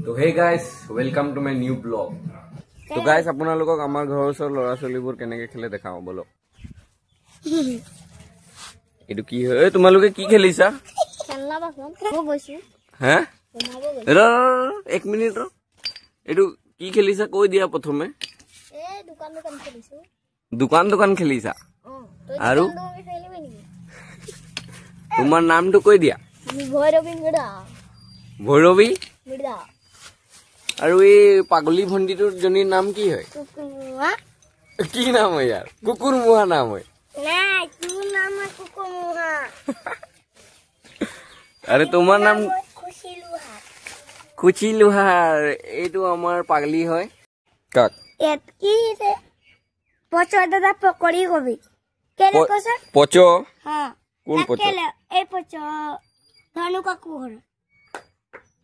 তো hey guys welcome to my new blog. তো guys আপোনালোকক আমাৰ ঘৰৰ ওচৰৰ ল'ৰা ছোৱালীবোৰ কেনেকৈ খেলে দেখাও বলো। এইটো কি হয় তোমালোকে কি খেলিছা? খেলনা বাসন মই গৈছো হে এক মিনিট ৰ এইটো কি খেলিছা কৈ দিয়া প্ৰথমে। এ দোকান খেলিছো। দোকান খেলিছা আৰু খেলিবি নেকি? তোমাৰ নামটো কৈ দিয়া। আমি ভৈৰৱী মিৰা। ভৈৰৱী মিৰা। আৰু এই পাগলী ভণ্টিটোৰ জনীৰ নাম কি হয়? কুকুৰমুহা। কি নাম হয় ইয়াৰ? কুকুৰমুহা নাম হয়। নাই তোৰ নাম কুকুৰমুহা। আরে তোমার নাম খুচি লোহার। এইটো আমার পাগলি হয় কাক এত কি রে পচো দাদা পকড়ি কবি কেলে কস পচো হ্যাঁ কোন পচো কেলে এই পচো ধনু কাকু ঘর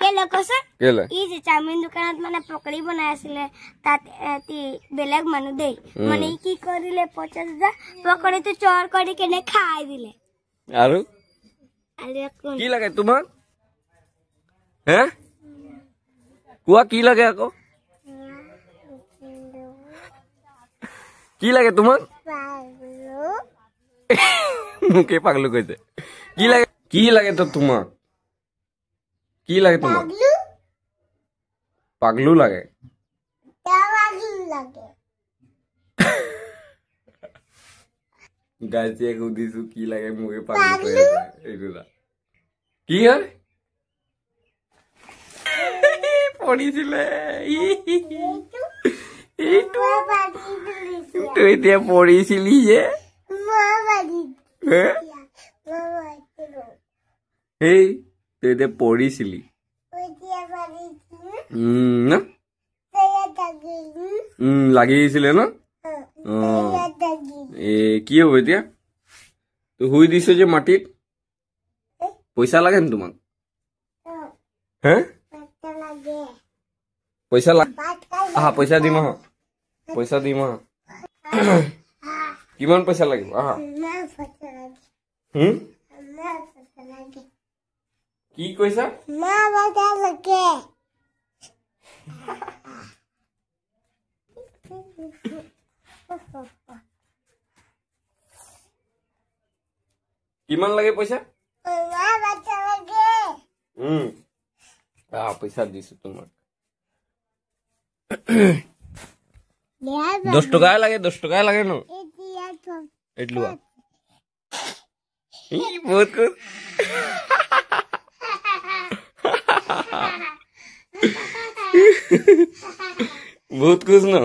কেলে কস কেলে ই যে চাউমিন দোকানত মানে পকড়ি বনাই আছিল তাত এতি বেলেগ মানু দেই মানে কি কৰিলে পচো দাদা পকড়ি তো চোৰ কৰি কেনে খাই দিলে আৰু কি লাগে তোমাক? হে কোৱা কি লাগে আকৌ? কি লাগে তোমাক? মুকে পাগলু কৈছে। কি লাগে তো তোমাক? কি লাগে তোমাক? পাগলু লাগে। গাইছে সুধিছো কি লাগে মুকে পাগলু কৈ আছে এইটো না কি হয় পঢ়িছিলে এইটো এতিয়া পঢ়িছিলি যে এই তই এতিয়া পঢ়িছিলি লাগিছিলে ন কি হব এতিয়া তো শুই দিছ যে মাটিত পইচা লাগে নি তোমাক? হে পইচা আহা পইচা দিম আহা পইচা দিম আহা কিমান পইচা লাগিব আহা কি কৈছা? কিমান লাগে পইচা? পইচা দিছো তোমাক 10 টকাই লাগে 10 টকাই লাগে ন এইটো বহুত খুশ বহুত খুশ ন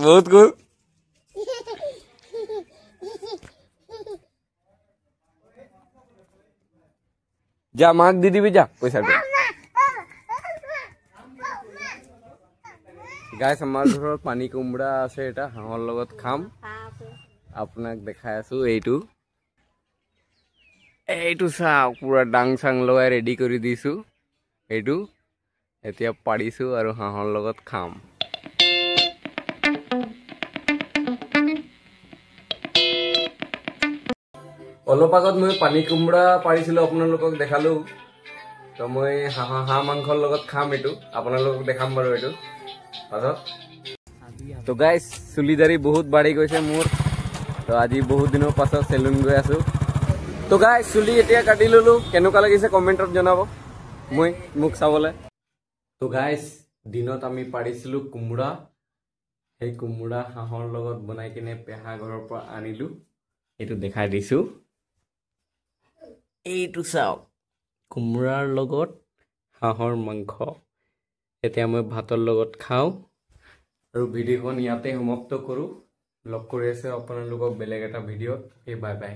বহুত খুশ যা মাক দি দিবি যা পইচাটো। গাইছ আমাৰ ঘৰত পানী কোমৰা আছে এটা হাঁহৰ লগত খাম আপোনাক দেখাই আছো এইটো চাওক পুৰা ডাং চাং লগাই ৰেডি কৰি দিছো এইটো এতিয়া পাৰিছো আৰু হাঁহৰ লগত খাম। অলপ আগত মই পানী কোমৰা পাৰিছিলো আপোনালোকক দেখালো তো মই হাঁহ মাংসৰ লগত খাম এইটো আপোনালোকক দেখাম বাৰু এইটো পাছত। তো গাইছ চুলি দাড়ি বহুত বাঢ়ি গৈছে মোৰ তো আজি বহুত দিনৰ পাছত চেলুন গৈ আছো। তো গাইছ চুলি এতিয়া কাটি ললো কেনেকুৱা লাগিছে কমেণ্টত জনাব মোক চাবলৈ। তো গাইছ দিনত আমি পাৰিছিলো কোমোৰা সেই কোমোৰা হাঁহৰ লগত বনাই কিনে পেহা ঘৰৰ পৰা আনিলো এইটো দেখাই দিছো। এইটো চাওক কোমোৰাৰ লগত হাঁহৰ মাংস এতিয়া মই ভাতৰ লগত খাওঁ আৰু ভিডিঅ'খন ইয়াতে সমাপ্ত কৰোঁ। লগ কৰি আছে আপোনালোকক বেলেগ এটা ভিডিঅ'ত। Bye bye.